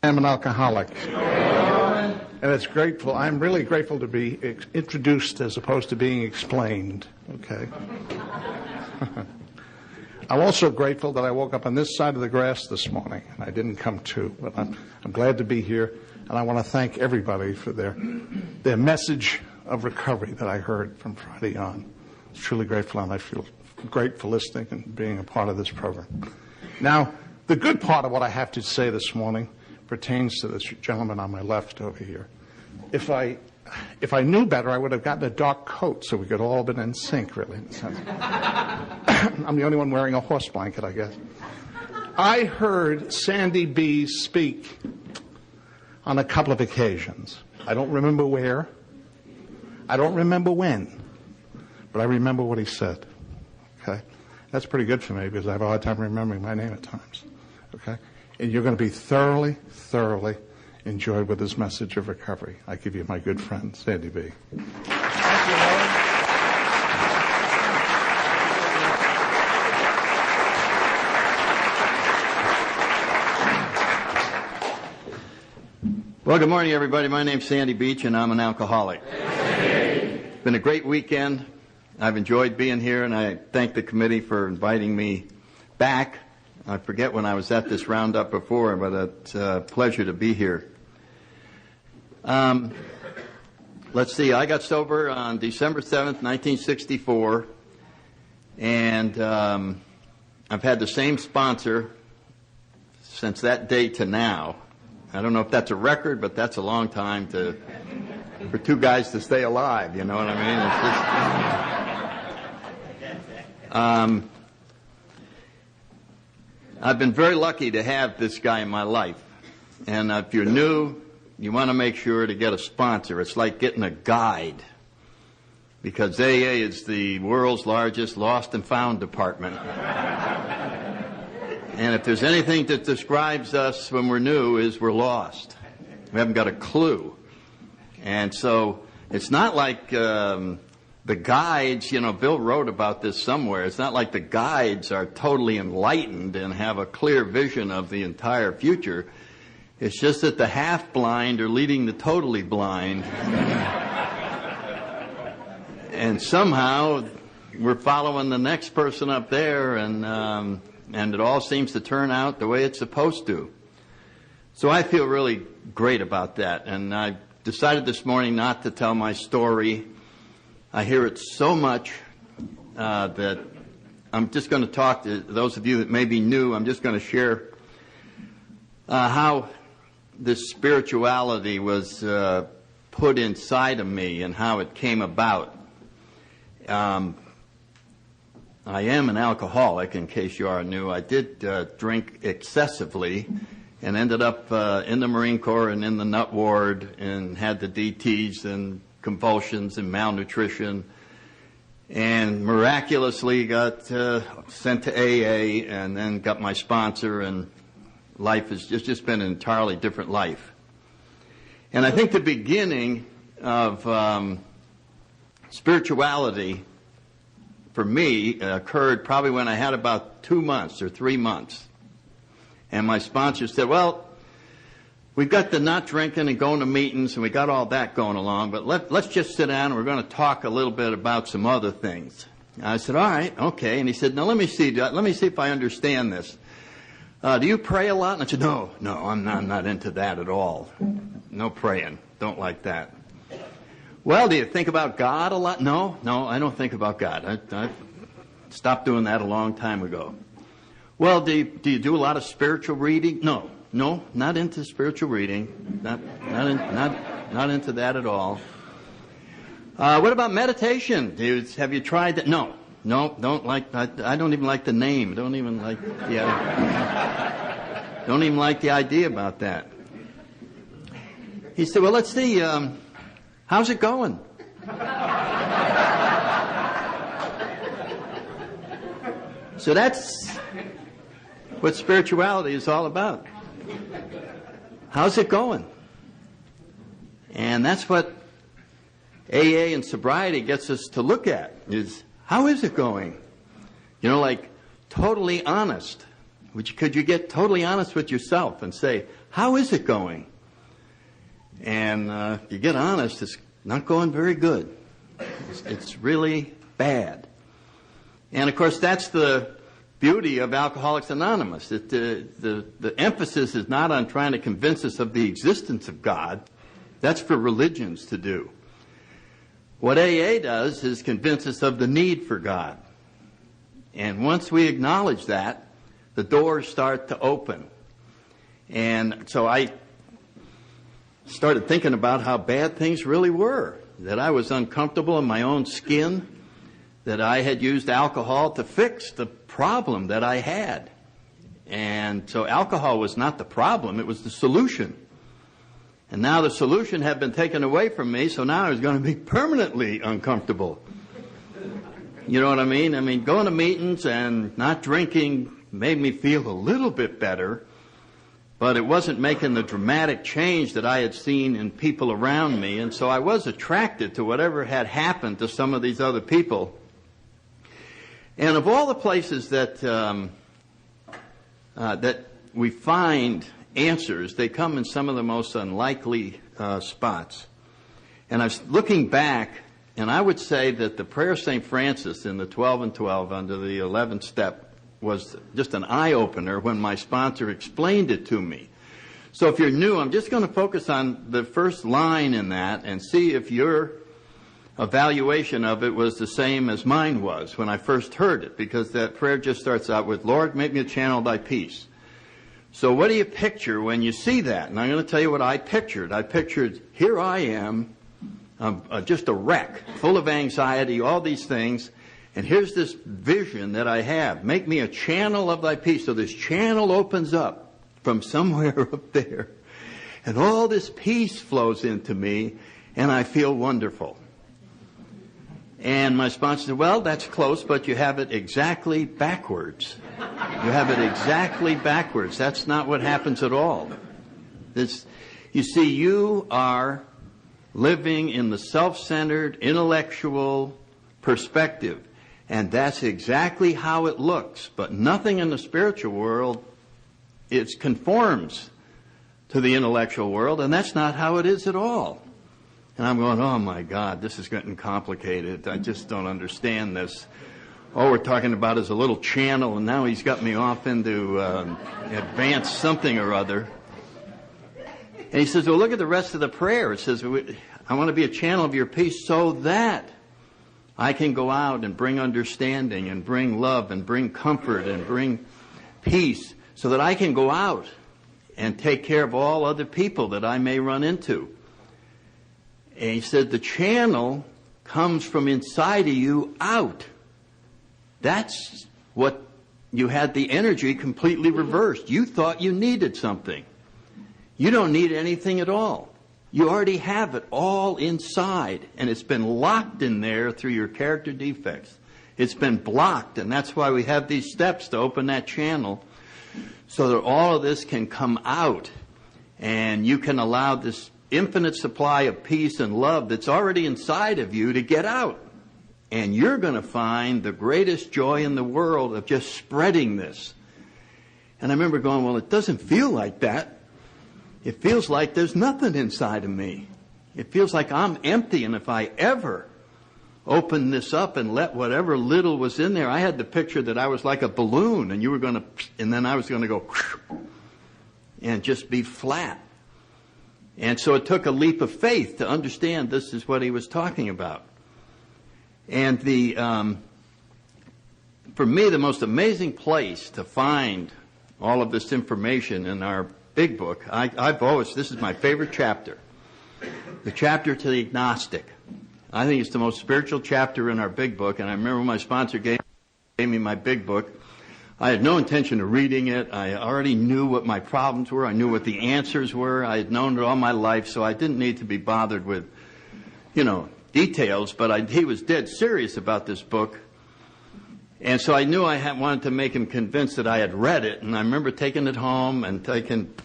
I'm an alcoholic. And it's grateful. I'm really grateful to be introduced as opposed to being explained. Okay. I'm also grateful that I woke up on this side of the grass this morning. I didn't come to, but I'm glad to be here. And I want to thank everybody for their message of recovery that I heard from Friday on. I'm truly grateful, and I feel great for listening and being a part of this program. Now, the good part of what I have to say this morning pertains to this gentleman on my left over here. If I knew better, I would have gotten a dark coat so we could all have been in sync, really. In a sense. I'm the only one wearing a horse blanket, I guess. I heard Sandy B speak on a couple of occasions. I don't remember where. I don't remember when. But I remember what he said. Okay? That's pretty good for me because I have a hard time remembering my name at times. Okay? And you're going to be thoroughly, thoroughly enjoyed with this message of recovery. I give you my good friend, Sandy B. Thank you, Lord. Well, good morning, everybody. My name's Sandy Beach, and I'm an alcoholic. It's been a great weekend. I've enjoyed being here, and I thank the committee for inviting me back. I forget when I was at this roundup before, but it's a pleasure to be here. Let's see, I got sober on December 7th, 1964, and I've had the same sponsor since that day to now. I don't know if that's a record, but that's a long time for two guys to stay alive, you know what I mean? It's just, I've been very lucky to have this guy in my life. And if you're new, you want to make sure to get a sponsor. It's like getting a guide. Because AA is the world's largest lost and found department. And if there's anything that describes us when we're new is we're lost. We haven't got a clue. And so it's not like the guides, you know, Bill wrote about this somewhere. It's not like the guides are totally enlightened and have a clear vision of the entire future. It's just that the half-blind are leading the totally blind. And somehow we're following the next person up there, and it all seems to turn out the way it's supposed to. So I feel really great about that. And I decided this morning not to tell my story. I hear it so much that I'm just going to talk to those of you that may be new. I'm just going to share how this spirituality was put inside of me and how it came about. I am an alcoholic, in case you are new. I did drink excessively and ended up in the Marine Corps and in the nut ward and had the DTs and convulsions and malnutrition, and miraculously got sent to AA and then got my sponsor, and life has just been an entirely different life. And I think the beginning of spirituality for me occurred probably when I had about 2 months or 3 months. And my sponsor said, well, we've got the not drinking and going to meetings, and we got all that going along, but let's just sit down and we're going to talk a little bit about some other things. And I said, all right, okay. And he said, now let me see if I understand this. Do you pray a lot? And I said, no, I'm not into that at all. No praying. Don't like that. Well, do you think about God a lot? No, I don't think about God. I stopped doing that a long time ago. Well, do you do a lot of spiritual reading? No, not into spiritual reading. Not into that at all. What about meditation? Have you tried that? No, don't like. I don't even like the name. Don't even like the idea about that. He said, well, let's see. How's it going? So that's what spirituality is all about. How's it going? And that's what AA and sobriety gets us to look at, is how is it going? You know, like totally honest. Could you get totally honest with yourself and say, how is it going? And if you get honest, it's not going very good. It's really bad. And of course, that's the beauty of Alcoholics Anonymous. That the emphasis is not on trying to convince us of the existence of God. That's for religions to do. What AA does is convince us of the need for God. And once we acknowledge that, the doors start to open. And so I started thinking about how bad things really were, that I was uncomfortable in my own skin, that I had used alcohol to fix the problem that I had. And so alcohol was not the problem, it was the solution. And now the solution had been taken away from me, so now I was going to be permanently uncomfortable. You know what I mean? I mean, going to meetings and not drinking made me feel a little bit better, but it wasn't making the dramatic change that I had seen in people around me, and so I was attracted to whatever had happened to some of these other people. And of all the places that that we find answers, they come in some of the most unlikely spots. And I was looking back, and I would say that the prayer of St. Francis in the 12 and 12 under the 11th step was just an eye-opener when my sponsor explained it to me. So if you're new, I'm just going to focus on the first line in that and see if your evaluation of it was the same as mine was when I first heard it, because that prayer just starts out with, Lord, make me a channel of thy peace. So what do you picture when you see that? And I'm going to tell you what I pictured. I pictured, here I am, just a wreck, full of anxiety, all these things, and here's this vision that I have. Make me a channel of thy peace. So this channel opens up from somewhere up there, and all this peace flows into me, and I feel wonderful. And my sponsor said, well, that's close, but you have it exactly backwards. You have it exactly backwards. That's not what happens at all. You see, you are living in the self-centered, intellectual perspective. And that's exactly how it looks. But nothing in the spiritual world, it conforms to the intellectual world, and that's not how it is at all. And I'm going, oh my God, this is getting complicated. I just don't understand this. All we're talking about is a little channel, and now he's got me off into advanced something or other. And he says, well, look at the rest of the prayer. It says, I want to be a channel of your peace so that I can go out and bring understanding and bring love and bring comfort and bring peace, so that I can go out and take care of all other people that I may run into. And he said the channel comes from inside of you out. That's what you had the energy completely reversed. You thought you needed something. You don't need anything at all. You already have it all inside, and it's been locked in there through your character defects. It's been blocked, and that's why we have these steps to open that channel, so that all of this can come out, and you can allow this infinite supply of peace and love that's already inside of you to get out. And you're going to find the greatest joy in the world of just spreading this. And I remember going, well, it doesn't feel like that. It feels like there's nothing inside of me. It feels like I'm empty, and if I ever open this up and let whatever little was in there, I had the picture that I was like a balloon, and you were going to, and then I was going to go and just be flat. And so it took a leap of faith to understand this is what he was talking about. And for me, the most amazing place to find all of this information in our big book, this is my favorite chapter, the chapter to the agnostic. I think it's the most spiritual chapter in our big book, and I remember when my sponsor gave me my big book, I had no intention of reading it. I already knew what my problems were. I knew what the answers were. I had known it all my life, so I didn't need to be bothered with, details, but he was dead serious about this book. And so I knew I wanted to make him convinced that I had read it, and I remember taking it home and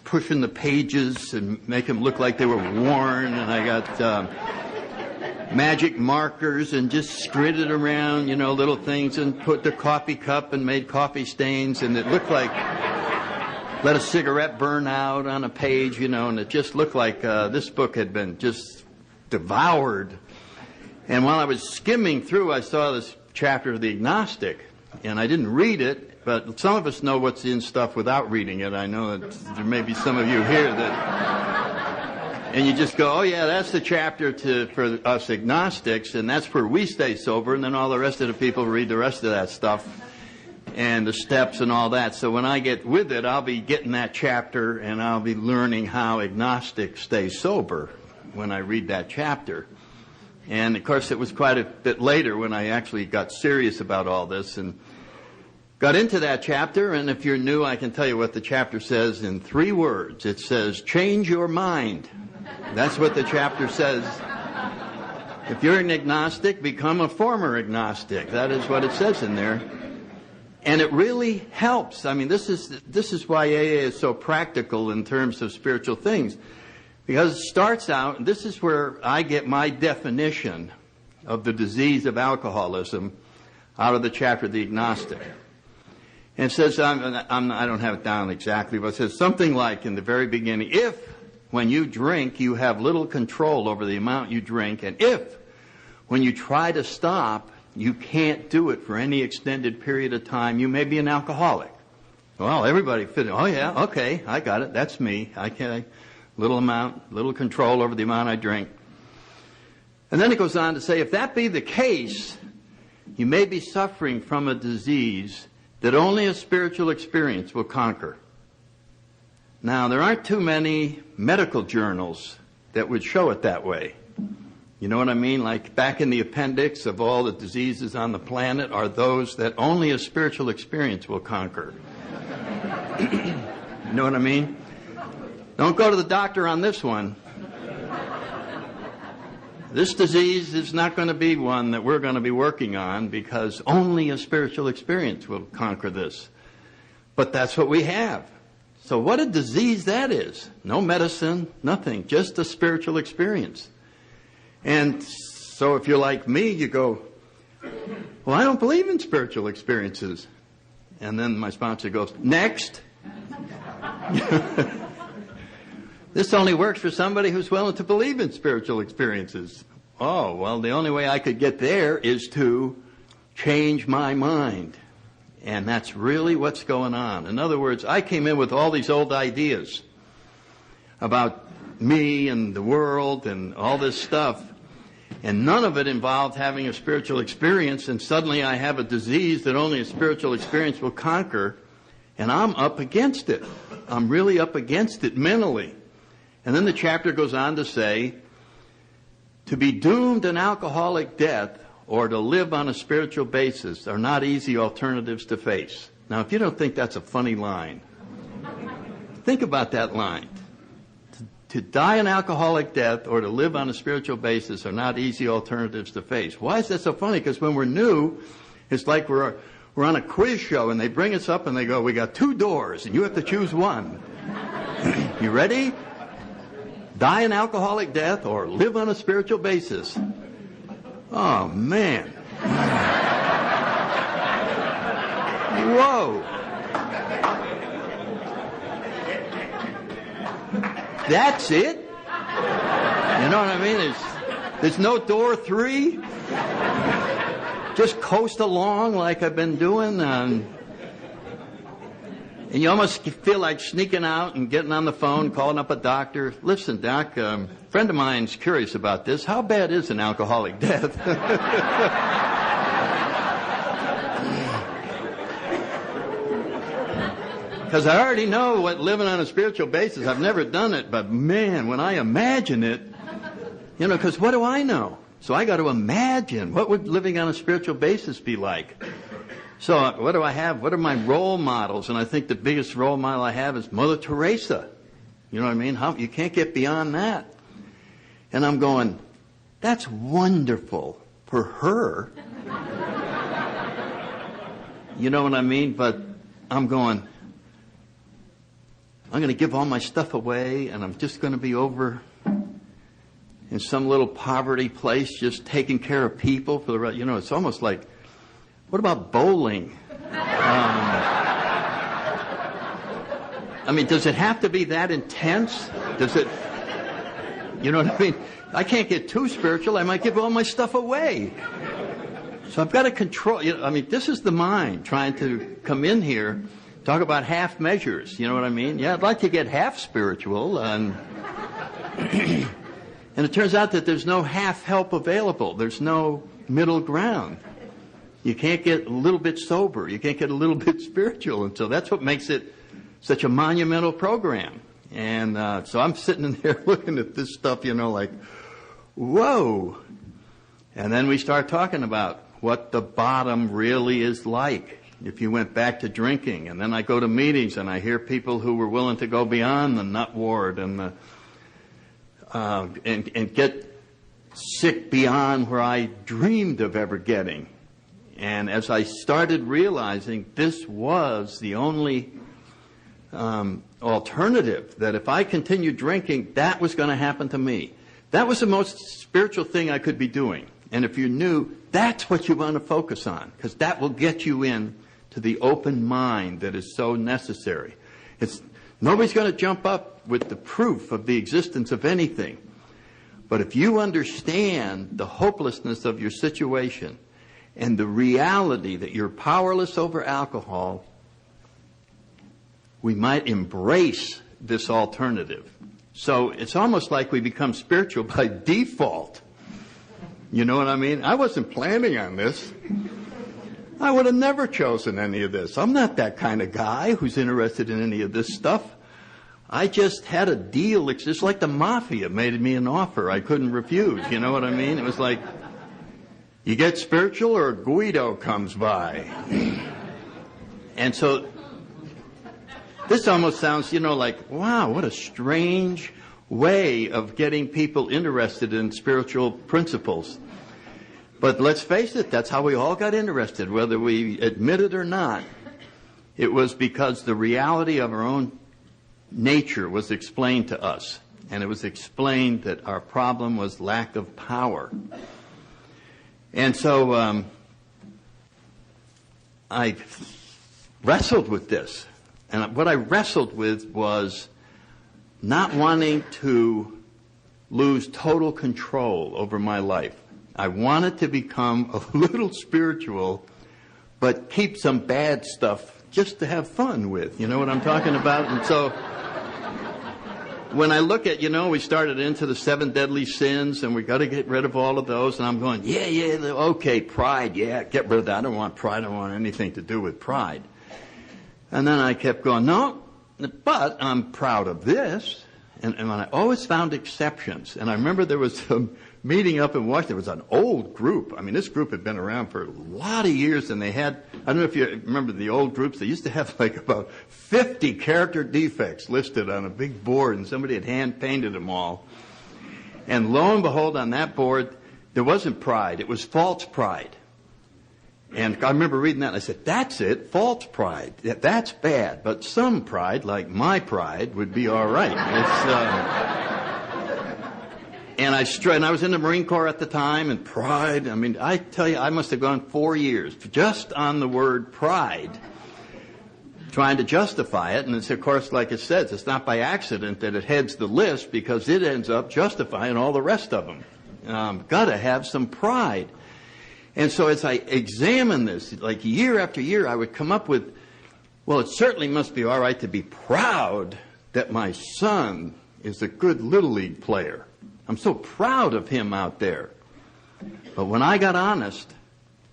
pushing the pages and make them look like they were worn, and I got magic markers and just scridded around, little things, and put the coffee cup and made coffee stains, and it looked like let a cigarette burn out on a page, and it just looked like this book had been just devoured. And while I was skimming through, I saw this chapter of the agnostic, and I didn't read it, but some of us know what's in stuff without reading it. I know that there may be some of you here that, and you just go, oh yeah, that's the chapter for us agnostics, and that's where we stay sober, and then all the rest of the people read the rest of that stuff, and the steps and all that. So when I get with it, I'll be getting that chapter, and I'll be learning how agnostics stay sober when I read that chapter. And, of course, it was quite a bit later when I actually got serious about all this and got into that chapter. And if you're new, I can tell you what the chapter says in 3 words. It says, change your mind. That's what the chapter says. If you're an agnostic, become a former agnostic. That is what it says in there. And it really helps. I mean, this is why AA is so practical in terms of spiritual things. Because it starts out, this is where I get my definition of the disease of alcoholism out of the chapter of the agnostic. And it says, I don't have it down exactly, but it says something like in the very beginning, if when you drink you have little control over the amount you drink, and if when you try to stop you can't do it for any extended period of time, you may be an alcoholic. Well, everybody fit in. Oh yeah, okay, I got it, that's me. Little control over the amount I drink. And then it goes on to say, if that be the case, you may be suffering from a disease that only a spiritual experience will conquer. Now, there aren't too many medical journals that would show it that way. You know what I mean? Like back in the appendix of all the diseases on the planet are those that only a spiritual experience will conquer. You know what I mean? Don't go to the doctor on this one. This disease is not going to be one that we're going to be working on because only a spiritual experience will conquer this. But that's what we have. So what a disease that is. No medicine, nothing, just a spiritual experience. And so if you're like me, you go, well, I don't believe in spiritual experiences. And then my sponsor goes, next. This only works for somebody who's willing to believe in spiritual experiences. Oh, well, the only way I could get there is to change my mind. And that's really what's going on. In other words, I came in with all these old ideas about me and the world and all this stuff. And none of it involved having a spiritual experience. And suddenly I have a disease that only a spiritual experience will conquer. And I'm up against it. I'm really up against it mentally. And then the chapter goes on to say, to be doomed an alcoholic death or to live on a spiritual basis are not easy alternatives to face. Now, if you don't think that's a funny line, think about that line. To die an alcoholic death or to live on a spiritual basis are not easy alternatives to face. Why is that so funny? Because when we're new, it's like we're on a quiz show and they bring us up and they go, we got 2 doors and you have to choose one. You ready? Die an alcoholic death or live on a spiritual basis. Oh, man. Whoa. That's it? You know what I mean? There's no door 3. Just coast along like I've been doing. And you almost feel like sneaking out and getting on the phone, calling up a doctor. Listen, doc, a friend of mine's curious about this. How bad is an alcoholic death? Because I already know what living on a spiritual basis, I've never done it, but man, when I imagine it, because what do I know? So I got to imagine, what would living on a spiritual basis be like? So what do I have? What are my role models? And I think the biggest role model I have is Mother Teresa. You know what I mean? You can't get beyond that. And I'm going, that's wonderful for her. You know what I mean? But I'm going, I'm going to give all my stuff away and I'm just going to be over in some little poverty place just taking care of people for the rest. It's almost like, what about bowling? I mean, does it have to be that intense? Does it, you know what I mean? I can't get too spiritual. I might give all my stuff away. So I've got to control, I mean, this is the mind trying to come in here, talk about half measures, you know what I mean? Yeah, I'd like to get half spiritual, and and it turns out that there's no half help available. There's no middle ground. You can't get a little bit sober. You can't get a little bit spiritual. And so that's what makes it such a monumental program. And so I'm sitting in there looking at this stuff, like, whoa. And then we start talking about what the bottom really is like if you went back to drinking. And then I go to meetings and I hear people who were willing to go beyond the nut ward and and get sick beyond where I dreamed of ever getting. And as I started realizing this was the only alternative, that if I continued drinking, that was going to happen to me. That was the most spiritual thing I could be doing. And if you're new, that's what you want to focus on, because that will get you in to the open mind that is so necessary. Nobody's going to jump up with the proof of the existence of anything. But if you understand the hopelessness of your situation and the reality that you're powerless over alcohol, we might embrace this alternative. So it's almost like we become spiritual by default. You know what I mean? I wasn't planning on this. I would have never chosen any of this. I'm not that kind of guy who's interested in any of this stuff. I just had a deal. It's just like the mafia made me an offer I couldn't refuse. You know what I mean? It was like, you get spiritual or Guido comes by. And so this almost sounds, like, wow, what a strange way of getting people interested in spiritual principles. But let's face it, that's how we all got interested, whether we admit it or not. It was because the reality of our own nature was explained to us. And it was explained that our problem was lack of power. And so I wrestled with this. And what I wrestled with was not wanting to lose total control over my life. I wanted to become a little spiritual, but keep some bad stuff just to have fun with. You know what I'm talking about? And so when I look at, we started into the 7 deadly sins, and we got to get rid of all of those, and I'm going, okay, pride, get rid of that. I don't want pride. I don't want anything to do with pride. And then I kept going, no, but I'm proud of this. And I always found exceptions. And I remember there was some meeting up in Washington. It was an old group. I mean, this group had been around for a lot of years, and they had, I don't know if you remember the old groups, they used to have like about 50 character defects listed on a big board, and somebody had hand-painted them all. And lo and behold, on that board, there wasn't pride. It was false pride. And I remember reading that, and I said, that's it, false pride. That's bad. But some pride, like my pride, would be all right. And I was in the Marine Corps at the time, and pride, I mean, I tell you, I must have gone 4 years just on the word pride, trying to justify it. And it's, of course, like it says, it's not by accident that it heads the list, because it ends up justifying all the rest of them. Got to have some pride. And so as I examine this, like year after year, I would come up with, well, it certainly must be all right to be proud that my son is a good Little League player. I'm so proud of him out there. But when I got honest,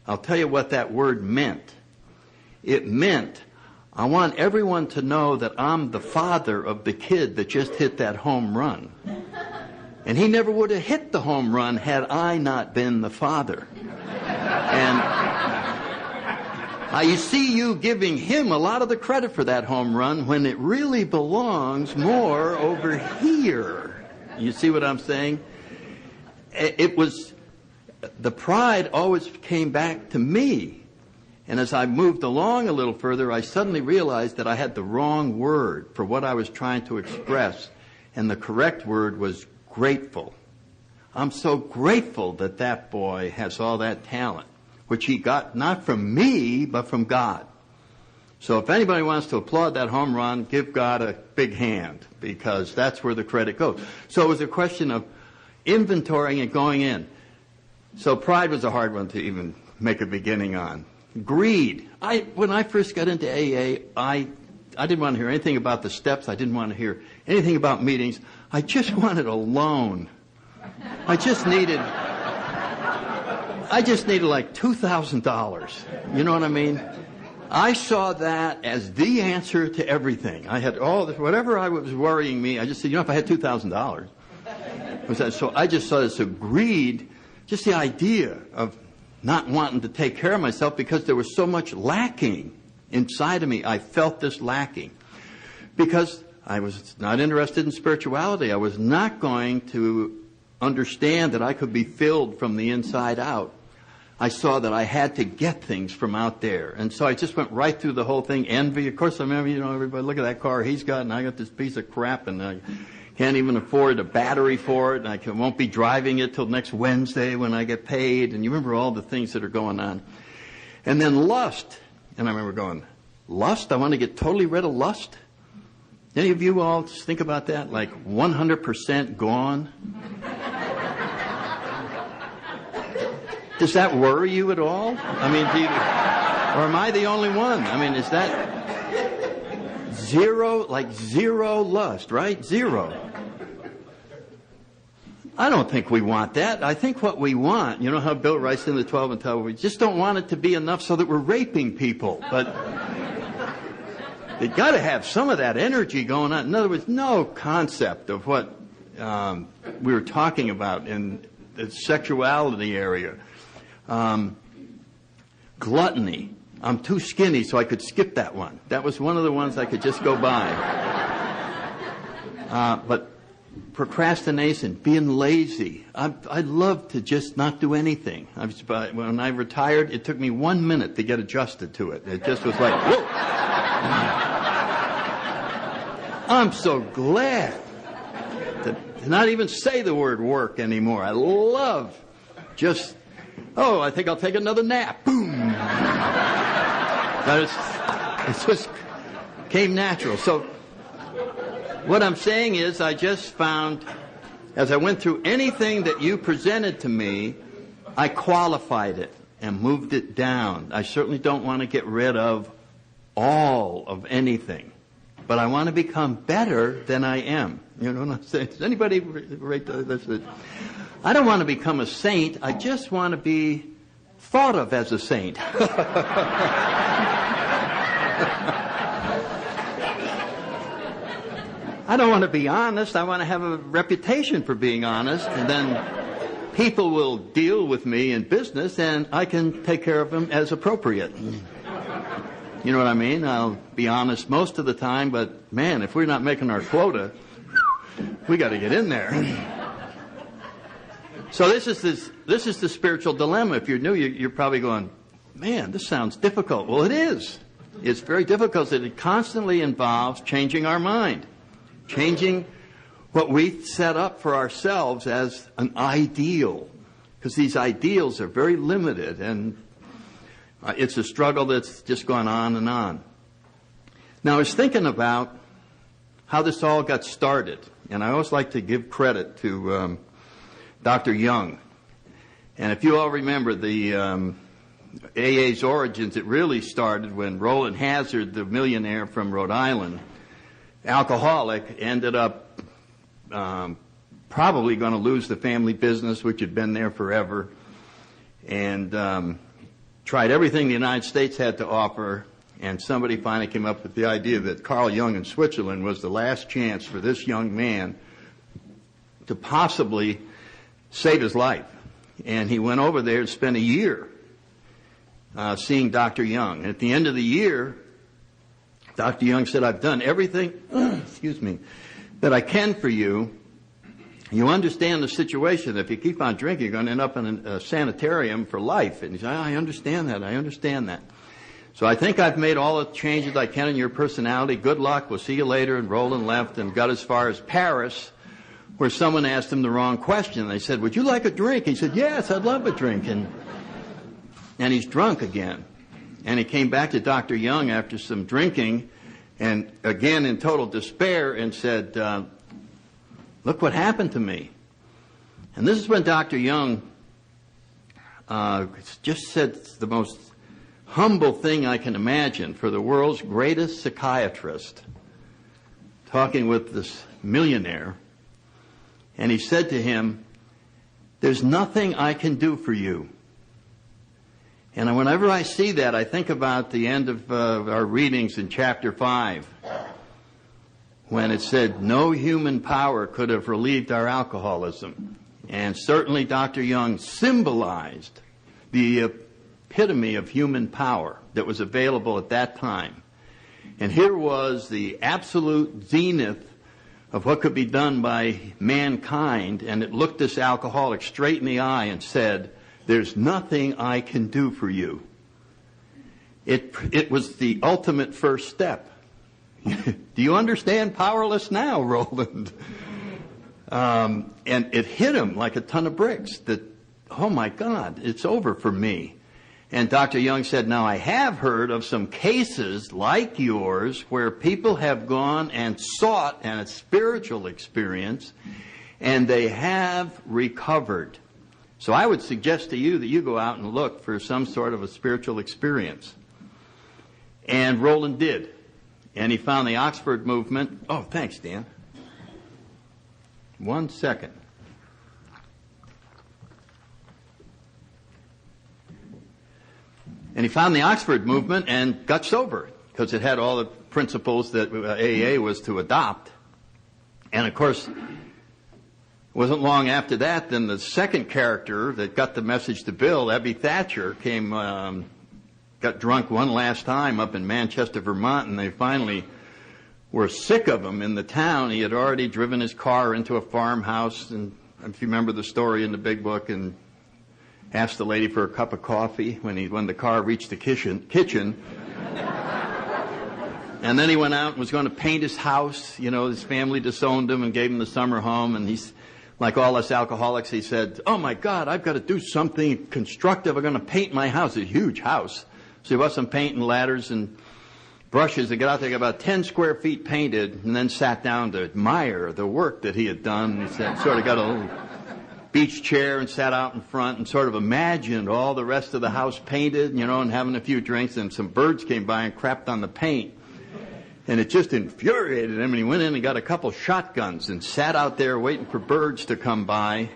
I'll tell you what that word meant. It meant, I want everyone to know that I'm the father of the kid that just hit that home run. And he never would have hit the home run had I not been the father. And you see you giving him a lot of the credit for that home run when it really belongs more over here. You see what I'm saying? It was, the pride always came back to me. And as I moved along a little further, I suddenly realized that I had the wrong word for what I was trying to express. And the correct word was grateful. I'm so grateful that that boy has all that talent, which he got not from me, but from God. So if anybody wants to applaud that home run, give God a big hand, because that's where the credit goes. So it was a question of inventorying and going in. So pride was a hard one to even make a beginning on. Greed. When I first got into AA, I didn't want to hear anything about the steps. I didn't want to hear anything about meetings. I just wanted a loan. I just needed like $2,000. You know what I mean? I saw that as the answer to everything. I had all this, whatever I was worrying me, I just said, if I had $2,000. So I just saw this greed, just the idea of not wanting to take care of myself because there was so much lacking inside of me. I felt this lacking because I was not interested in spirituality. I was not going to understand that I could be filled from the inside out. I saw that I had to get things from out there. And so I just went right through the whole thing. Envy, of course, I remember, everybody, look at that car he's got, and I got this piece of crap, and I can't even afford a battery for it, and I won't be driving it till next Wednesday when I get paid. And you remember all the things that are going on. And then lust. And I remember going, lust? I want to get totally rid of lust? Any of you all just think about that? Like 100% gone? Does that worry you at all? I mean, or am I the only one? I mean, is that zero lust, right? Zero. I don't think we want that. I think what we want, you know how Bill writes in the 12 and 12, we just don't want it to be enough so that we're raping people. But they got to have some of that energy going on. In other words, no concept of what we were talking about in the sexuality area. Gluttony. I'm too skinny, so I could skip that one. That was one of the ones I could just go by. But procrastination, being lazy. I'd love to just not do anything. When I retired, it took me 1 minute to get adjusted to it. It just was like, whoa. I'm so glad to not even say the word work anymore. I love just, I think I'll take another nap. Boom. But it just came natural. So what I'm saying is I just found, as I went through anything that you presented to me, I qualified it and moved it down. I certainly don't want to get rid of all of anything, but I want to become better than I am. You know what I'm saying? Does anybody rate this? I don't want to become a saint. I just want to be thought of as a saint. I don't want to be honest. I want to have a reputation for being honest, and then people will deal with me in business, and I can take care of them as appropriate. You know what I mean? I'll be honest most of the time, but man, if we're not making our quota, we got to get in there. So this is the spiritual dilemma. If you're new, you're probably going, man, this sounds difficult. Well, it is. It's very difficult. It constantly involves changing our mind, changing what we set up for ourselves as an ideal, because these ideals are very limited, and it's a struggle that's just gone on and on. Now, I was thinking about how this all got started, and I always like to give credit to Dr. Young. And if you all remember the AA's origins, it really started when Roland Hazard, the millionaire from Rhode Island, alcoholic, ended up probably going to lose the family business, which had been there forever, and tried everything the United States had to offer, and somebody finally came up with the idea that Carl Jung in Switzerland was the last chance for this young man to possibly save his life. And he went over there and spent a year seeing Dr. Young. And at the end of the year, Dr. Young said, I've done everything, that I can for you. You understand the situation. If you keep on drinking, you're going to end up in a sanitarium for life. And he said, I understand that. So I think I've made all the changes I can in your personality. Good luck. We'll see you later. And Roland left and got as far as Paris, where someone asked him the wrong question. They said, would you like a drink? He said, yes, I'd love a drink. And he's drunk again. And he came back to Dr. Young after some drinking, and again in total despair, and said, look what happened to me. And this is when Dr. Young just said the most humble thing I can imagine for the world's greatest psychiatrist, talking with this millionaire. And he said to him, there's nothing I can do for you. And whenever I see that, I think about the end of our readings in chapter 5, when it said, no human power could have relieved our alcoholism. And certainly Dr. Young symbolized the epitome of human power that was available at that time. And here was the absolute zenith of what could be done by mankind, and it looked this alcoholic straight in the eye and said, there's nothing I can do for you. It was the ultimate first step. Do you understand powerless now, Roland? And it hit him like a ton of bricks that, oh my God, it's over for me. And Dr. Young said, now I have heard of some cases like yours where people have gone and sought a spiritual experience and they have recovered. So I would suggest to you that you go out and look for some sort of a spiritual experience. And Roland did. And he found the Oxford movement. Oh, thanks, Dan. 1 second. And he found the Oxford movement and got sober because it had all the principles that AA was to adopt. And of course, it wasn't long after that, then the second character that got the message to Bill, Ebby Thatcher, came, got drunk one last time up in Manchester, Vermont, and they finally were sick of him in the town. He had already driven his car into a farmhouse, and if you remember the story in the big book, and asked the lady for a cup of coffee when the car reached the kitchen. And then he went out and was going to paint his house. You know, his family disowned him and gave him the summer home, and he's like all us alcoholics, he said, oh my God, I've got to do something constructive. I'm going to paint my house. It's a huge house. So he bought some paint and ladders and brushes. They got out there, got about 10 square feet painted, and then sat down to admire the work that he had done. He said, sort of got a little beach chair and sat out in front and sort of imagined all the rest of the house painted, you know, and having a few drinks, and some birds came by and crapped on the paint. And it just infuriated him, and he went in and got a couple shotguns and sat out there waiting for birds to come by.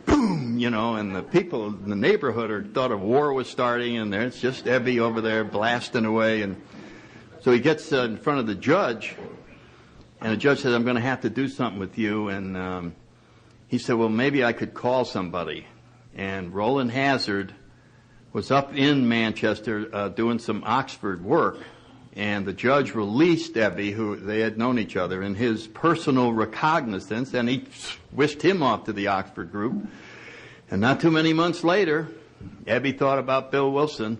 Boom, you know, and the people in the neighborhood thought a war was starting, and it's just Ebby over there blasting away. And so he gets in front of the judge, and the judge says, I'm going to have to do something with you. And he said, well, maybe I could call somebody. And Roland Hazard was up in Manchester doing some Oxford work. And the judge released Ebby, who they had known each other, in his personal recognizance, and he whisked him off to the Oxford group. And not too many months later, Ebby thought about Bill Wilson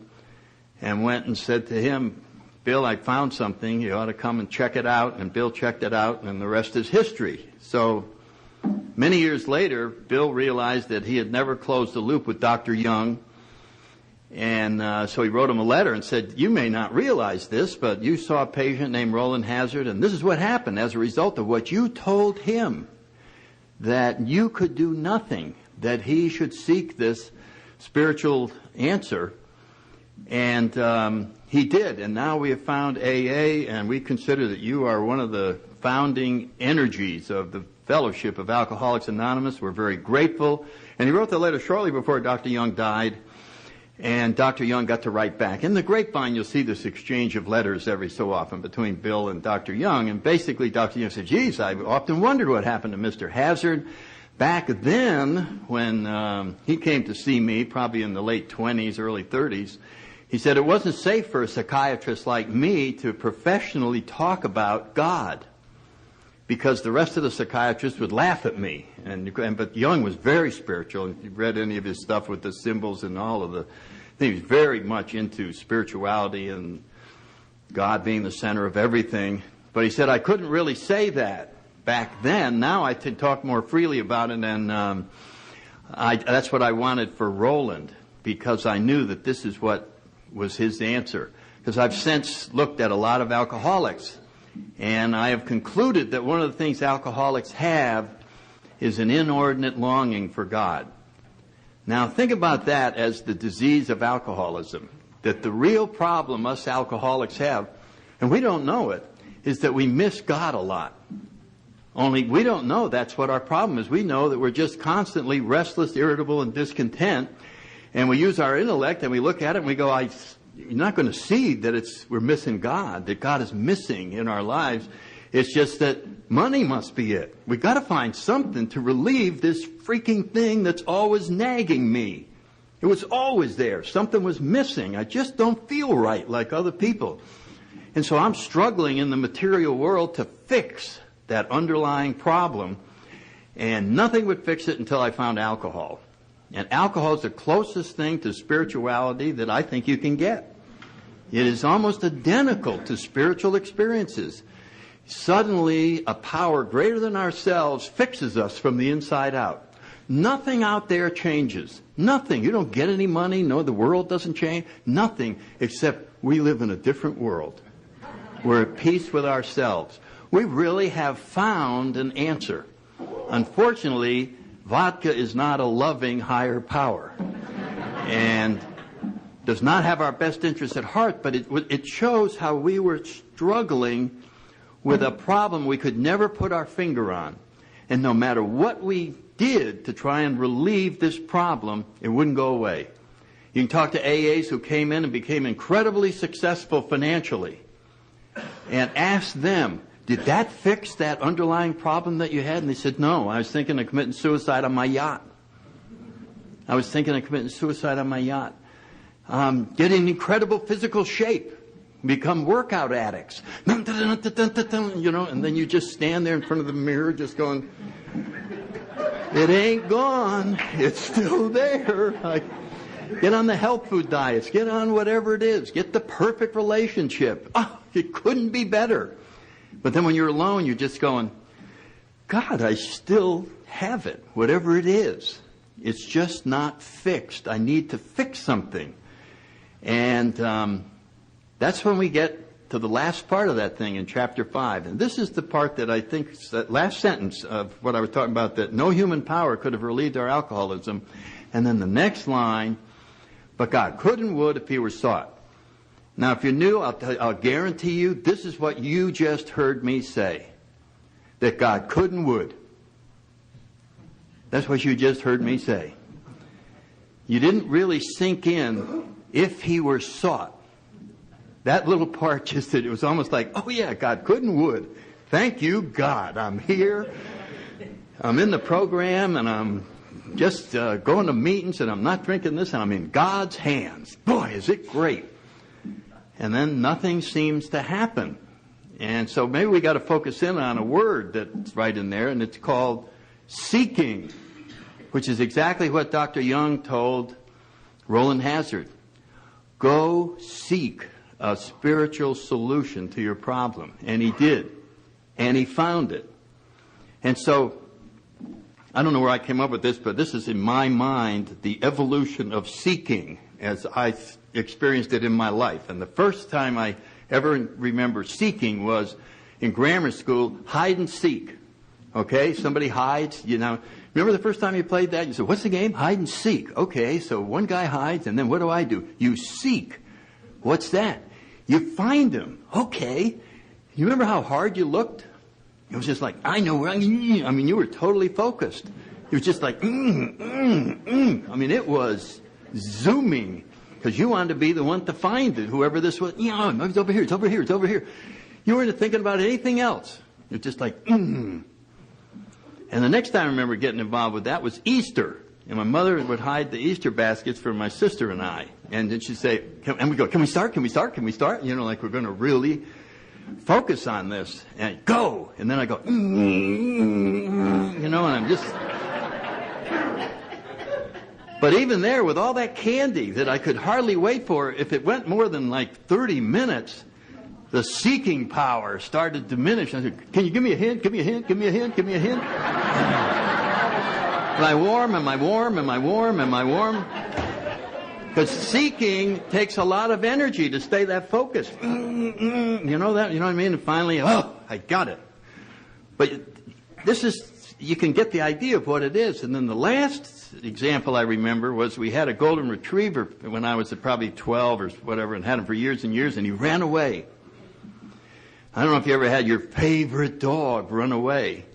and went and said to him, Bill, I found something. You ought to come and check it out. And Bill checked it out, and the rest is history. So many years later, Bill realized that he had never closed the loop with Dr. Young. And so he wrote him a letter and said, you may not realize this, but you saw a patient named Roland Hazard, and this is what happened as a result of what you told him, that you could do nothing, that he should seek this spiritual answer. And he did, and now we have found AA, and we consider that you are one of the founding energies of the Fellowship of Alcoholics Anonymous. We're very grateful. And he wrote the letter shortly before Dr. Young died. And Dr. Young got to write back. In the grapevine, you'll see this exchange of letters every so often between Bill and Dr. Young. And basically, Dr. Young said, geez, I've often wondered what happened to Mr. Hazard. Back then, when he came to see me, probably in the late 20s, early 30s, he said it wasn't safe for a psychiatrist like me to professionally talk about God, because the rest of the psychiatrists would laugh at me. But Young was very spiritual. If you've read any of his stuff with the symbols and all of the things, he was very much into spirituality and God being the center of everything. But he said, I couldn't really say that back then. Now I can talk more freely about it, and that's what I wanted for Roland, because I knew that this is what was his answer. Because I've since looked at a lot of alcoholics, and I have concluded that one of the things alcoholics have is an inordinate longing for God. Now think about that as the disease of alcoholism. That the real problem us alcoholics have, and we don't know it, is that we miss God a lot. Only we don't know that's what our problem is. We know that we're just constantly restless, irritable, and discontent. And we use our intellect and we look at it and we go, you're not going to see that we're missing God, that God is missing in our lives. It's just that money must be it. We've got to find something to relieve this freaking thing that's always nagging me. It was always there. Something was missing. I just don't feel right like other people. And so I'm struggling in the material world to fix that underlying problem. And nothing would fix it until I found alcohol. And alcohol is the closest thing to spirituality that I think you can get. It is almost identical to spiritual experiences. Suddenly, a power greater than ourselves fixes us from the inside out. Nothing out there changes. Nothing. You don't get any money. No, the world doesn't change. Nothing except we live in a different world. We're at peace with ourselves. We really have found an answer. Unfortunately, vodka is not a loving higher power and does not have our best interests at heart, but it shows how we were struggling with a problem we could never put our finger on. And no matter what we did to try and relieve this problem, it wouldn't go away. You can talk to AAs who came in and became incredibly successful financially and ask them, did that fix that underlying problem that you had? And they said, no, I was thinking of committing suicide on my yacht. I was thinking of committing suicide on my yacht. Get in incredible physical shape. Become workout addicts. You know, and then you just stand there in front of the mirror just going, it ain't gone. It's still there. Get on the health food diets. Get on whatever it is. Get the perfect relationship. Oh, it couldn't be better. But then when you're alone, you're just going, God, I still have it, whatever it is. It's just not fixed. I need to fix something. And that's when we get to the last part of that thing in chapter 5. And this is the part that I think, that last sentence of what I was talking about, that no human power could have relieved our alcoholism. And then the next line, but God could and would if he were sought. Now, if you're new, I'll guarantee you this is what you just heard me say, that God could and would. That's what you just heard me say. You didn't really sink in if he were sought. That little part just did. It was almost like, oh yeah, God could and would. Thank you, God. I'm here. I'm in the program, and I'm just going to meetings, and I'm not drinking this, and I'm in God's hands. Boy, is it great. And then nothing seems to happen. And so maybe we got to focus in on a word that's right in there, and it's called seeking, which is exactly what Dr. Young told Roland Hazard. Go seek a spiritual solution to your problem. And he did. And he found it. And so, I don't know where I came up with this, but this is in my mind the evolution of seeking as I experienced it in my life. And the first time I ever remember seeking was in grammar school, hide and seek. Okay, somebody hides, you know. Remember the first time you played that? You said, what's the game? Hide and seek. Okay, so one guy hides, and then what do? You seek. What's that? You find him. Okay. You remember how hard you looked? It was just like, I know where I mean, you were totally focused. It was just like, I mean, it was zooming, because you wanted to be the one to find it, whoever this was. Yeah, it's over here, it's over here, it's over here. You weren't thinking about anything else. It was just like, And the next time I remember getting involved with that was Easter. And my mother would hide the Easter baskets for my sister and I. And then she'd say, and we go, can we start? You know, like we're going to really focus on this. And go. And then I go, you know, and I'm just... But even there, with all that candy that I could hardly wait for, if it went more than like 30 minutes, the seeking power started to diminish. I said, can you give me a hint? Give me a hint? Give me a hint? Give me a hint? Am I warm? Am I warm? Am I warm? Am I warm? Because seeking takes a lot of energy to stay that focused. You know that? You know what I mean? And finally, oh, I got it. But this is, you can get the idea of what it is. And then the last example I remember was we had a golden retriever when I was probably 12 or whatever, and had him for years and years, and he ran away. I don't know if you ever had your favorite dog run away.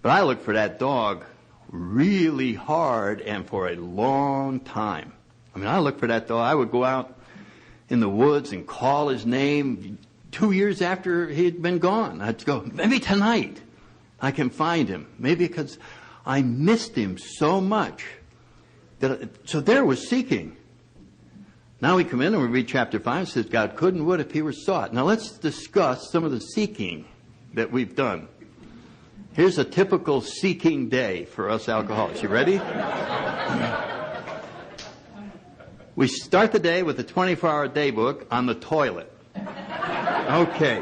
But I looked for that dog really hard and for a long time. I mean, I looked for that dog. I would go out in the woods and call his name 2 years after he had been gone. I'd go, maybe tonight I can find him. Maybe because I missed him so much. So there was seeking. Now we come in and we read chapter 5. It says, God could and would if he were sought. Now let's discuss some of the seeking that we've done. Here's a typical seeking day for us alcoholics. You ready? We start the day with a 24-hour day book on the toilet. Okay.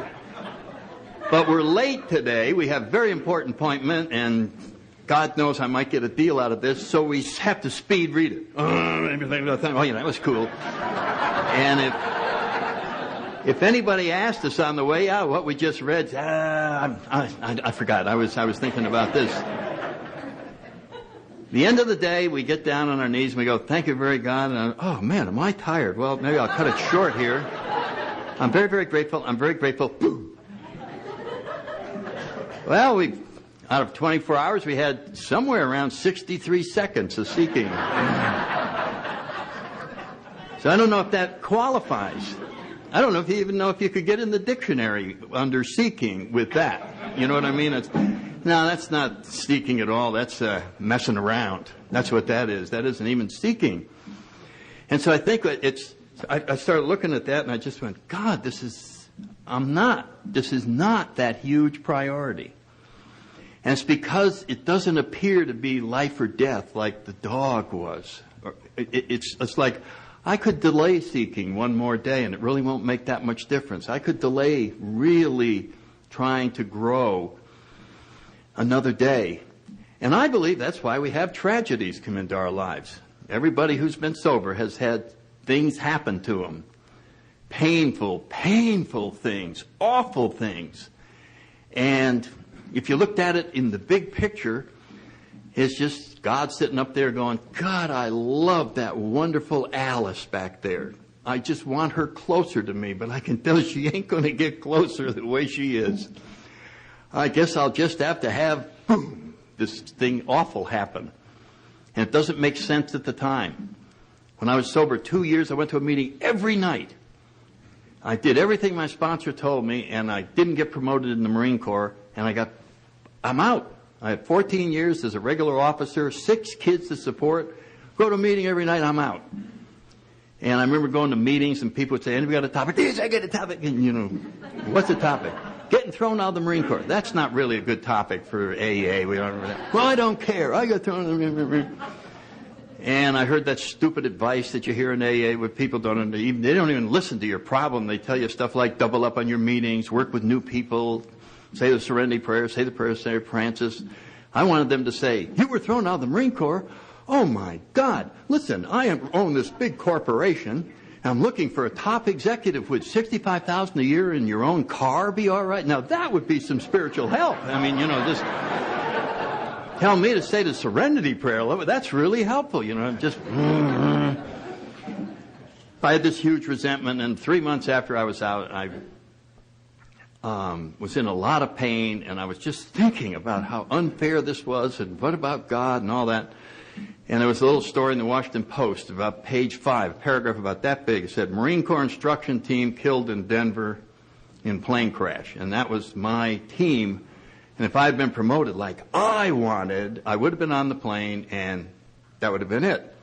But we're late today. We have a very important appointment, and God knows I might get a deal out of this, so we have to speed read it. Oh, yeah, that was cool. And if anybody asked us on the way out what we just read, I forgot. I was thinking about this. The end of the day, we get down on our knees and we go, thank you very God. And oh man, am I tired? Well, maybe I'll cut it short here. I'm very, very grateful. I'm very grateful. Well, out of 24 hours, we had somewhere around 63 seconds of seeking. So I don't know if that qualifies. I don't know if you even know if you could get in the dictionary under seeking with that. You know what I mean? No, that's not seeking at all. That's messing around. That's what that is. That isn't even seeking. And so I think I started looking at that and I just went, God, this is not that huge priority. And it's because it doesn't appear to be life or death like the dog was. It's like, I could delay seeking one more day, and it really won't make that much difference. I could delay really trying to grow another day. And I believe that's why we have tragedies come into our lives. Everybody who's been sober has had things happen to them. Painful things, awful things. And if you looked at it in the big picture, it's just God sitting up there going, God, I love that wonderful Alice back there. I just want her closer to me, but I can tell she ain't going to get closer the way she is. I guess I'll just have to have this thing awful happen. And it doesn't make sense at the time. When I was sober 2 years, I went to a meeting every night. I did everything my sponsor told me, and I didn't get promoted in the Marine Corps, and I'm out. I had 14 years as a regular officer, 6 kids to support, go to a meeting every night, I'm out. And I remember going to meetings and people would say, anybody got a topic? Yes, I got a topic. And, what's the topic? Getting thrown out of the Marine Corps. That's not really a good topic for AA. We don't remember that. Well, I don't care. I got thrown out of the Marine Corps. And I heard that stupid advice that you hear in AA where people they don't even listen to your problem. They tell you stuff like double up on your meetings, work with new people, say the Serenity Prayer, say the prayer of St. Francis. I wanted them to say, you were thrown out of the Marine Corps? Oh, my God. Listen, I own this big corporation. I'm looking for a top executive with $65,000 a year in your own car. Be all right? Now, that would be some spiritual help. I mean, just tell me to say the Serenity Prayer. That's really helpful. Just... I had this huge resentment, and 3 months after I was out, I was in a lot of pain, and I was just thinking about how unfair this was, and what about God and all that. And there was a little story in the Washington Post about page 5, a paragraph about that big. It said, Marine Corps instruction team killed in Denver in plane crash. And that was my team. And if I had been promoted like I wanted, I would have been on the plane, and that would have been it.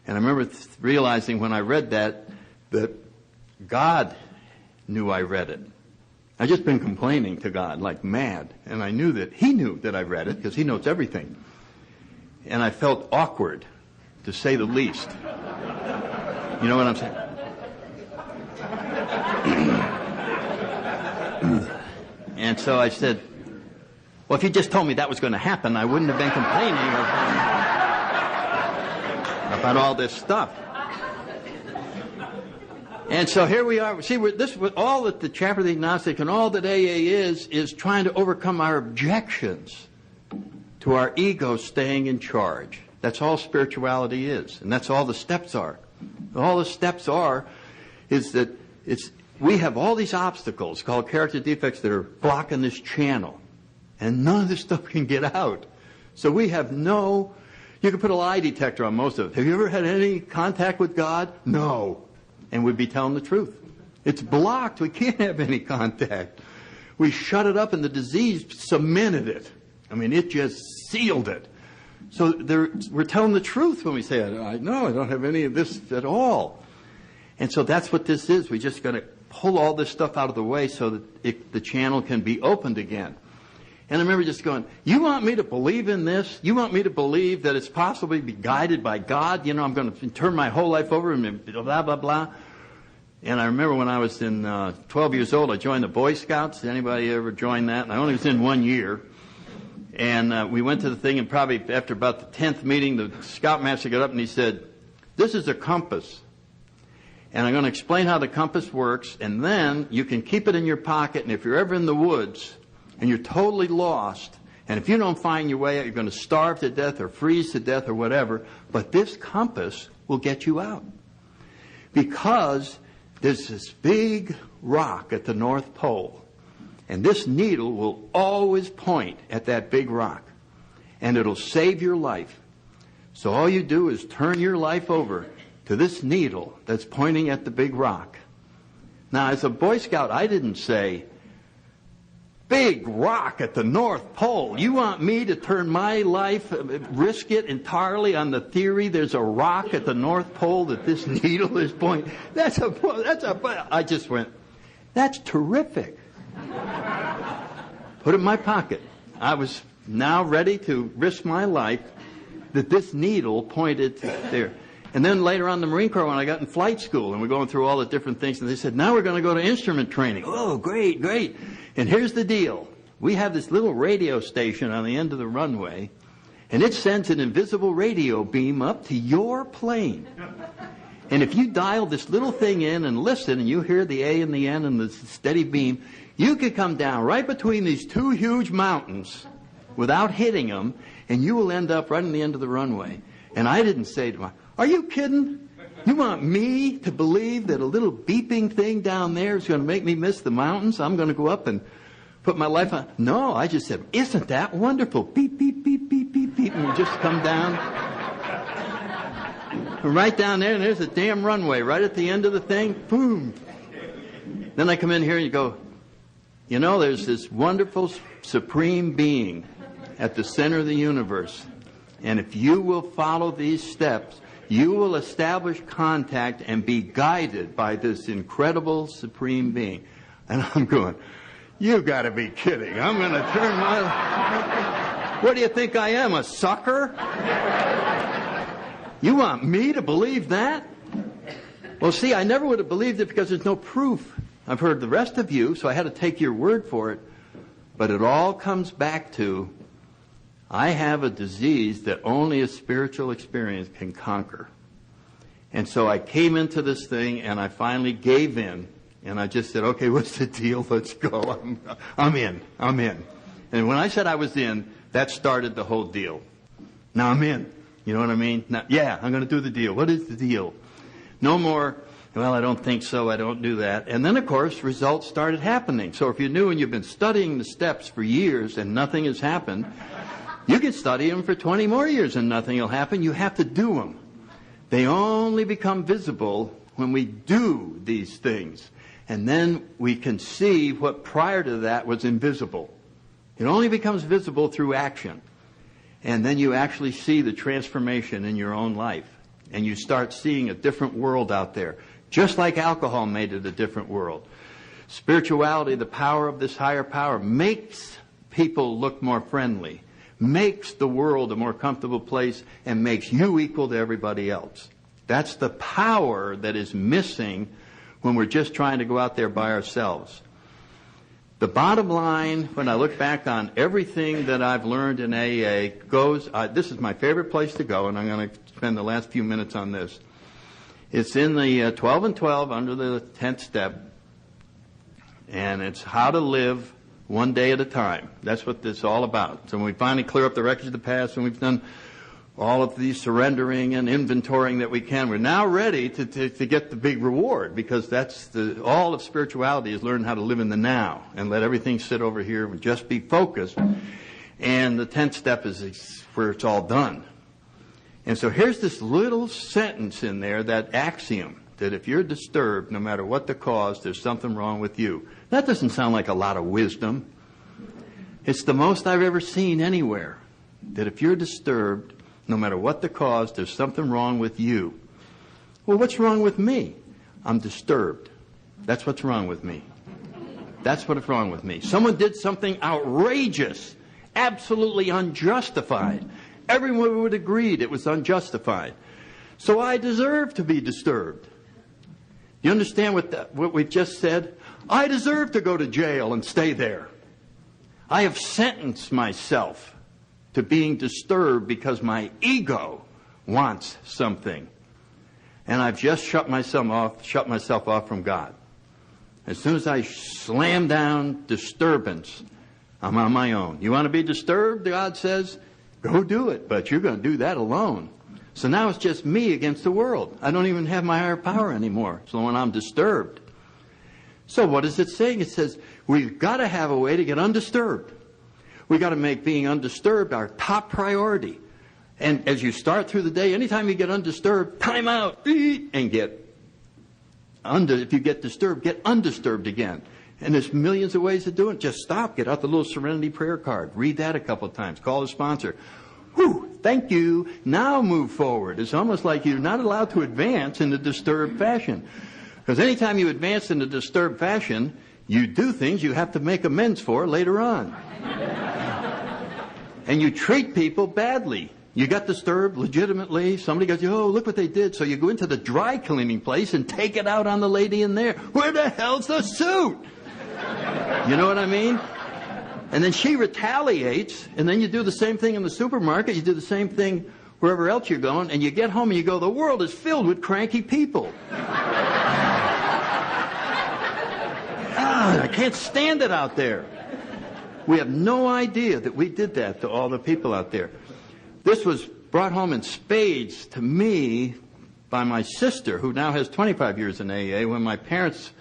And I remember realizing when I read that God knew I read it. I'd just been complaining to God like mad. And I knew that He knew that I read it because He knows everything. And I felt awkward, to say the least. You know what I'm saying? And so I said, well, if you just told me that was going to happen, I wouldn't have been complaining about all this stuff. And so here we are. See, this was all that the Chapter of the Agnostic and all that AA is trying to overcome our objections to our ego staying in charge. That's all spirituality is, and that's all the steps are. All the steps are is that we have all these obstacles called character defects that are blocking this channel, and none of this stuff can get out. So we have you can put a lie detector on most of it. Have you ever had any contact with God? No. And we'd be telling the truth. It's blocked. We can't have any contact. We shut it up and the disease cemented it. I mean, it just sealed it. So we're telling the truth when we say, no, I don't have any of this at all. And so that's what this is. We just got to pull all this stuff out of the way so that the channel can be opened again. And I remember just going, you want me to believe in this? You want me to believe that it's possible to be guided by God? You know, I'm going to turn my whole life over and blah, blah, blah. And I remember when I was 12 years old, I joined the Boy Scouts. Anybody ever joined that? And I only was in 1 year. And we went to the thing, and probably after about the 10th meeting, the scoutmaster got up and he said, this is a compass. And I'm going to explain how the compass works, and then you can keep it in your pocket, and if you're ever in the woods and you're totally lost, and if you don't find your way out, you're going to starve to death or freeze to death or whatever, but this compass will get you out. Because there's this big rock at the North Pole, and this needle will always point at that big rock, and it'll save your life. So all you do is turn your life over to this needle that's pointing at the big rock. Now, as a Boy Scout, I didn't say, big rock at the North Pole. You want me to turn my life, risk it entirely on the theory there's a rock at the North Pole that this needle is pointing? I just went, that's terrific. Put it in my pocket. I was now ready to risk my life that this needle pointed there. And then later on in the Marine Corps, when I got in flight school, and we're going through all the different things, and they said, now we're going to go to instrument training. Oh, great, great. And here's the deal. We have this little radio station on the end of the runway, and it sends an invisible radio beam up to your plane. And if you dial this little thing in and listen, and you hear the A and the N and the steady beam, you could come down right between these two huge mountains without hitting them, and you will end up right on the end of the runway. And I didn't say to myself, are you kidding? You want me to believe that a little beeping thing down there is going to make me miss the mountains? I'm going to go up and put my life on. No, I just said, isn't that wonderful? Beep, beep, beep, beep, beep, beep. And we just come down. And right down there, and there's a damn runway right at the end of the thing. Boom. Then I come in here and you go, you know, there's this wonderful supreme being at the center of the universe. And if you will follow these steps, you will establish contact and be guided by this incredible supreme being. And I'm going, you got to be kidding. I'm going to turn my... What do you think I am, a sucker? You want me to believe that? Well, see, I never would have believed it because there's no proof. I've heard the rest of you, so I had to take your word for it. But it all comes back to, I have a disease that only a spiritual experience can conquer. And so I came into this thing and I finally gave in. And I just said, okay, what's the deal? Let's go. I'm in. And when I said I was in, that started the whole deal. Now I'm in. You know what I mean? Now, yeah, I'm going to do the deal. What is the deal? No more, well, I don't think so. I don't do that. And then, of course, results started happening. So if you're new and you've been studying the steps for years and nothing has happened, you can study them for 20 more years and nothing will happen. You have to do them. They only become visible when we do these things. And then we can see what prior to that was invisible. It only becomes visible through action. And then you actually see the transformation in your own life. And you start seeing a different world out there. Just like alcohol made it a different world. Spirituality, the power of this higher power, makes people look more friendly. Makes the world a more comfortable place and makes you equal to everybody else. That's the power that is missing when we're just trying to go out there by ourselves. The bottom line, when I look back on everything that I've learned in AA, this is my favorite place to go, and I'm going to spend the last few minutes on this, It's in the 12 and 12 under the 10th step. And it's how to live one day at a time. That's what this is all about. So when we finally clear up the wreckage of the past and we've done all of the surrendering and inventorying that we can, we're now ready to get the big reward, because that's all of spirituality is learn how to live in the now and let everything sit over here and just be focused. And the 10th step is where it's all done. And so here's this little sentence in there, that axiom, that if you're disturbed, no matter what the cause, there's something wrong with you. That doesn't sound like a lot of wisdom. It's the most I've ever seen anywhere, that if you're disturbed, no matter what the cause, there's something wrong with you. Well, what's wrong with me? I'm disturbed. That's what's wrong with me. That's what's wrong with me. Someone did something outrageous, absolutely unjustified. Everyone would agree it was unjustified. So I deserve to be disturbed. You understand what we've just said? I deserve to go to jail and stay there. I have sentenced myself to being disturbed because my ego wants something. And I've just shut myself off from God. As soon as I slam down disturbance, I'm on my own. You want to be disturbed, God says? Go do it, but you're going to do that alone. So now it's just me against the world. I don't even have my higher power anymore. So when I'm disturbed. So what is it saying? It says we've got to have a way to get undisturbed. We've got to make being undisturbed our top priority. And as you start through the day, anytime you get undisturbed, time out, and if you get disturbed, get undisturbed again. And there's millions of ways to do it. Just stop, get out the little Serenity prayer card, read that a couple of times, call the sponsor. Whew, thank you, now move forward. It's almost like you're not allowed to advance in a disturbed fashion. Because anytime you advance in a disturbed fashion, you do things you have to make amends for later on. And you treat people badly. You got disturbed legitimately. Somebody goes, oh, look what they did. So you go into the dry cleaning place and take it out on the lady in there. Where the hell's the suit? You know what I mean? And then she retaliates, and then you do the same thing in the supermarket. You do the same thing wherever else you're going, and you get home and you go, the world is filled with cranky people. I can't stand it out there. We have no idea that we did that to all the people out there. This was brought home in spades to me by my sister, who now has 25 years in AA. When my parents,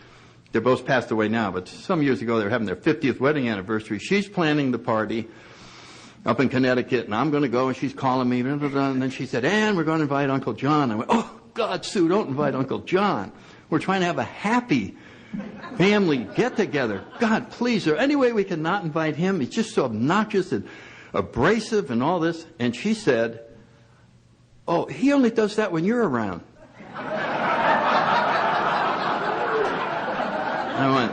they're both passed away now, but some years ago they were having their 50th wedding anniversary. She's planning the party up in Connecticut, and I'm going to go, and she's calling me, blah, blah, blah, and then she said, and we're going to invite Uncle John. I went, oh, God, Sue, don't invite Uncle John. We're trying to have a happy family get-together. God, please, is there any way we can not invite him? He's just so obnoxious and abrasive and all this. And she said, oh, he only does that when you're around. I went,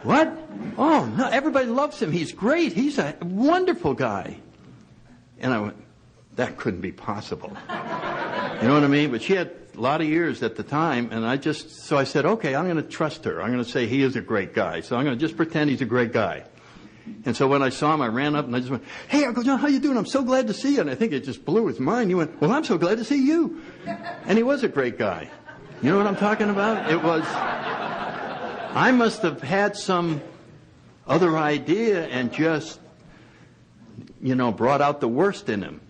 what? Oh, no, everybody loves him. He's great. He's a wonderful guy. And I went, that couldn't be possible. You know what I mean? But she had a lot of years at the time, and so I said, okay, I'm going to trust her. I'm going to say he is a great guy. So I'm going to just pretend he's a great guy. And so when I saw him, I ran up and I just went, hey, Uncle John, how you doing? I'm so glad to see you. And I think it just blew his mind. He went, well, I'm so glad to see you. And he was a great guy. You know what I'm talking about? I must have had some other idea and just, brought out the worst in him.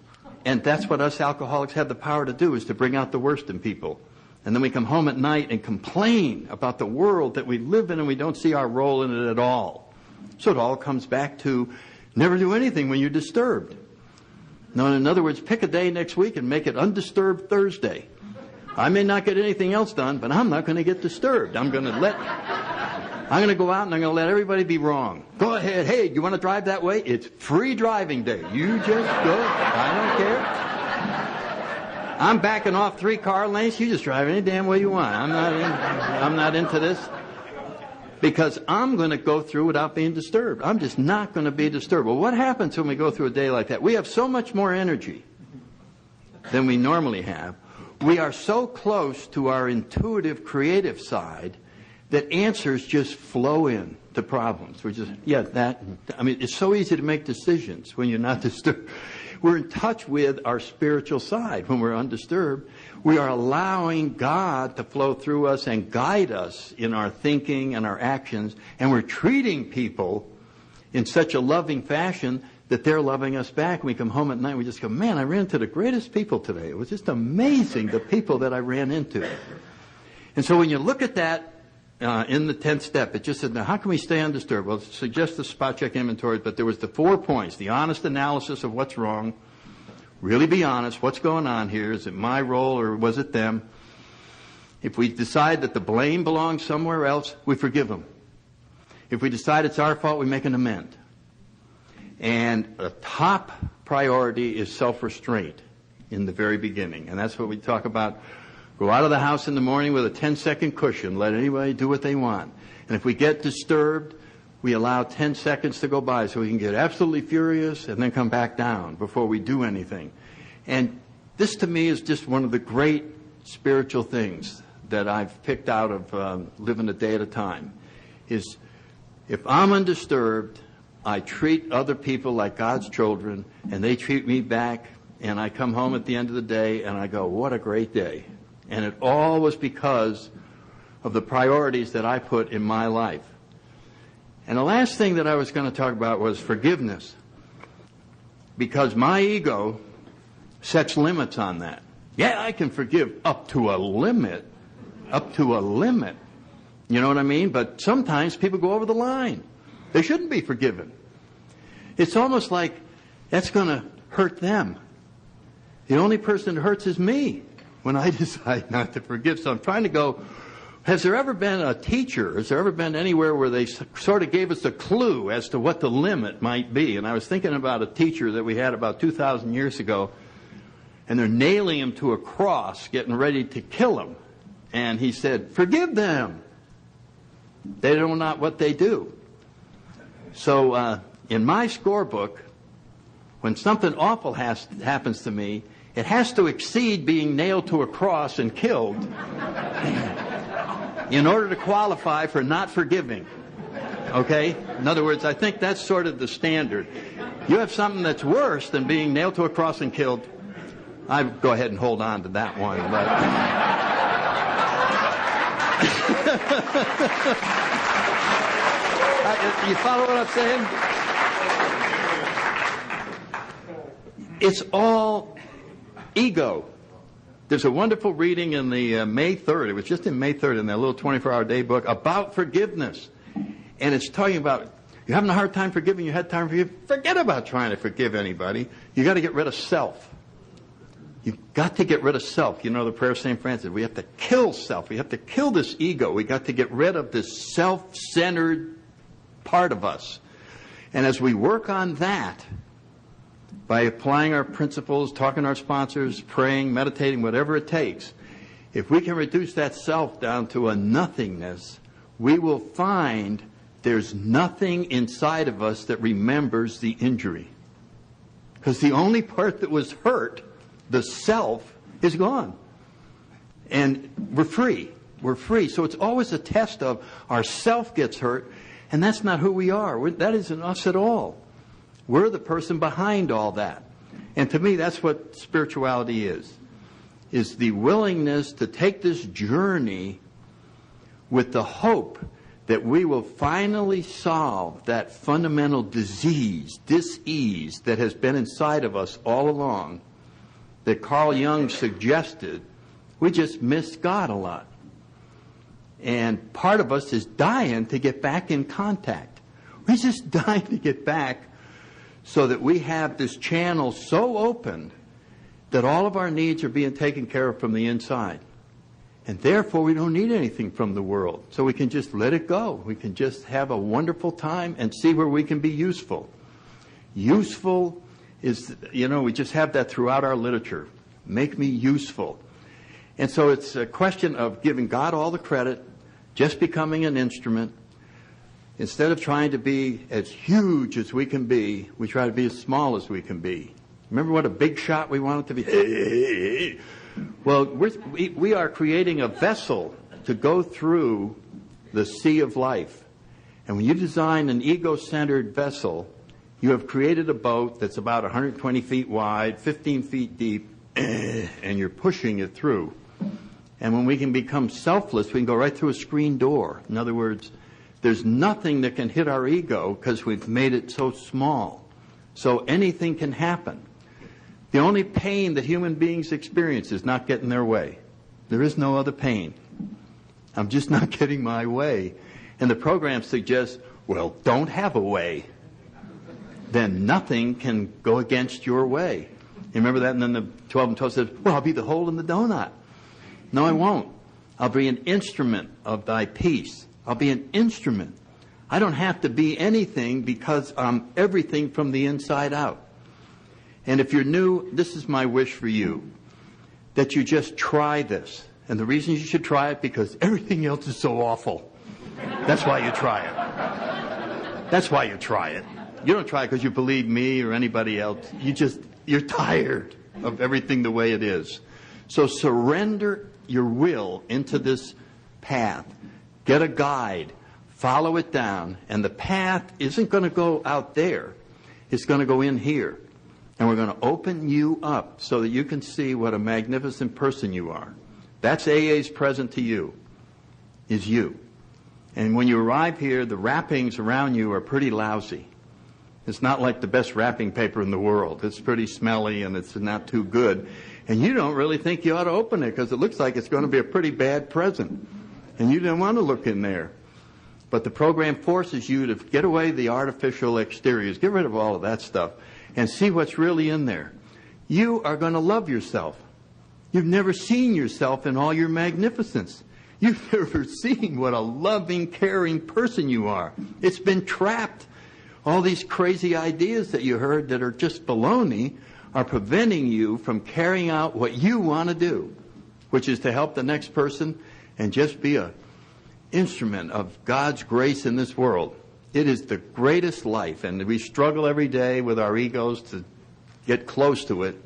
And that's what us alcoholics have the power to do, is to bring out the worst in people. And then we come home at night and complain about the world that we live in, and we don't see our role in it at all. So it all comes back to never do anything when you're disturbed. Now, in other words, pick a day next week and make it Undisturbed Thursday. I may not get anything else done, but I'm not going to get disturbed. I'm going to go out and I'm going to let everybody be wrong. Go ahead. Hey, you want to drive that way? It's free driving day. You just go. I don't care. I'm backing off 3 car lanes. You just drive any damn way you want. I'm not into this. Because I'm going to go through without being disturbed. I'm just not going to be disturbed. Well, what happens when we go through a day like that? We have so much more energy than we normally have. We are so close to our intuitive, creative side that answers just flow in to problems. It's so easy to make decisions when you're not disturbed. we're in touch with our spiritual side. When we're undisturbed, we are allowing God to flow through us and guide us in our thinking and our actions. And we're treating people in such a loving fashion that they're loving us back. We come home at night, we just go, man, I ran into the greatest people today. It was just amazing, the people that I ran into. And so when you look at that in the 10th step, it just said, now how can we stay undisturbed? Well, it suggests the spot check inventory, but there was the 4 points, the honest analysis of what's wrong, really be honest, what's going on here? Is it my role or was it them? If we decide that the blame belongs somewhere else, we forgive them. If we decide it's our fault, we make an amend. And a top priority is self-restraint in the very beginning. And that's what we talk about. Go out of the house in the morning with a 10-second cushion. Let anybody do what they want. And if we get disturbed, we allow 10 seconds to go by so we can get absolutely furious and then come back down before we do anything. And this to me is just one of the great spiritual things that I've picked out of living a day at a time. Is if I'm undisturbed, I treat other people like God's children, and they treat me back, and I come home at the end of the day, and I go, what a great day. And it all was because of the priorities that I put in my life. And the last thing that I was going to talk about was forgiveness, because my ego sets limits on that. Yeah, I can forgive up to a limit, You know what I mean? But sometimes people go over the line. They shouldn't be forgiven. It's almost like that's going to hurt them. The only person it hurts is me when I decide not to forgive. So I'm trying to go, has there ever been a teacher, has there ever been anywhere where they sort of gave us a clue as to what the limit might be? And I was thinking about a teacher that we had about 2,000 years ago, and they're nailing him to a cross, getting ready to kill him. And he said, forgive them. They know not what they do. So in my scorebook, when something awful happens to me, it has to exceed being nailed to a cross and killed in order to qualify for not forgiving. Okay? In other words, I think that's sort of the standard. You have something that's worse than being nailed to a cross and killed, I'd go ahead and hold on to that one. You follow what I'm saying? It's all ego. There's a wonderful reading in the May 3rd, it was just in May 3rd in that little 24-hour day book about forgiveness. And it's talking about, you're having a hard time forgiving, you had time to forgive, forget about trying to forgive anybody. You got to get rid of self. You've got to get rid of self. You know the prayer of St. Francis, we have to kill self. We have to kill this ego. We got to get rid of this self-centered part of us. And as we work on that, by applying our principles, talking to our sponsors, praying, meditating, whatever it takes, if we can reduce that self down to a nothingness, we will find there's nothing inside of us that remembers the injury. Because the only part that was hurt, the self, is gone. And we're free. We're free. So it's always a test of our self gets hurt, and that's not who we are. That isn't us at all. We're the person behind all that. And to me, that's what spirituality is the willingness to take this journey with the hope that we will finally solve that fundamental disease, dis-ease that has been inside of us all along, that Carl Jung suggested. We just missed God a lot. And part of us is dying to get back in contact. We're just dying to get back so that we have this channel so open that all of our needs are being taken care of from the inside. And therefore, we don't need anything from the world. So we can just let it go. We can just have a wonderful time and see where we can be useful. Useful is, we just have that throughout our literature. Make me useful. And so it's a question of giving God all the credit, just becoming an instrument. Instead of trying to be as huge as we can be, we try to be as small as we can be. Remember what a big shot we wanted to be? Well, we are creating a vessel to go through the sea of life. And when you design an ego-centered vessel, You have created a boat that's about 120 feet wide, 15 feet deep, and you're pushing it through. And when we can become selfless, we can go right through a screen door. In other words, there's nothing that can hit our ego because we've made it so small. So anything can happen. The only pain that human beings experience is not getting their way. There is no other pain. I'm just not getting my way. And the program suggests, well, don't have a way. Then nothing can go against your way. You remember that? And then the 12 and 12 says, well, I'll be the hole in the donut. No, I won't. I'll be an instrument of thy peace. I'll be an instrument. I don't have to be anything because I'm everything from the inside out. And if you're new, this is my wish for you, that you just try this. And the reason you should try it, because everything else is so awful. That's why you try it. That's why you try it. You don't try it because you believe me or anybody else. You're tired of everything the way it is. So surrender your will into this path. Get a guide. Follow it down. And the path isn't going to go out there. It's going to go in here. And we're going to open you up so that you can see what a magnificent person you are. That's AA's present to you, is you. And when you arrive here, the wrappings around you are pretty lousy. It's not like the best wrapping paper in the world. It's pretty smelly and it's not too good. And you don't really think you ought to open it because it looks like it's going to be a pretty bad present. And you didn't want to look in there. But the program forces you to get away the artificial exteriors. Get rid of all of that stuff and see what's really in there. You are going to love yourself. You've never seen yourself in all your magnificence. You've never seen what a loving, caring person you are. It's been trapped. All these crazy ideas that you heard that are just baloney are preventing you from carrying out what you want to do, which is to help the next person and just be an instrument of God's grace in this world. It is the greatest life, and we struggle every day with our egos to get close to it,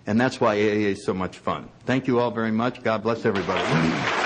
and that's why AA is so much fun. Thank you all very much. God bless everybody.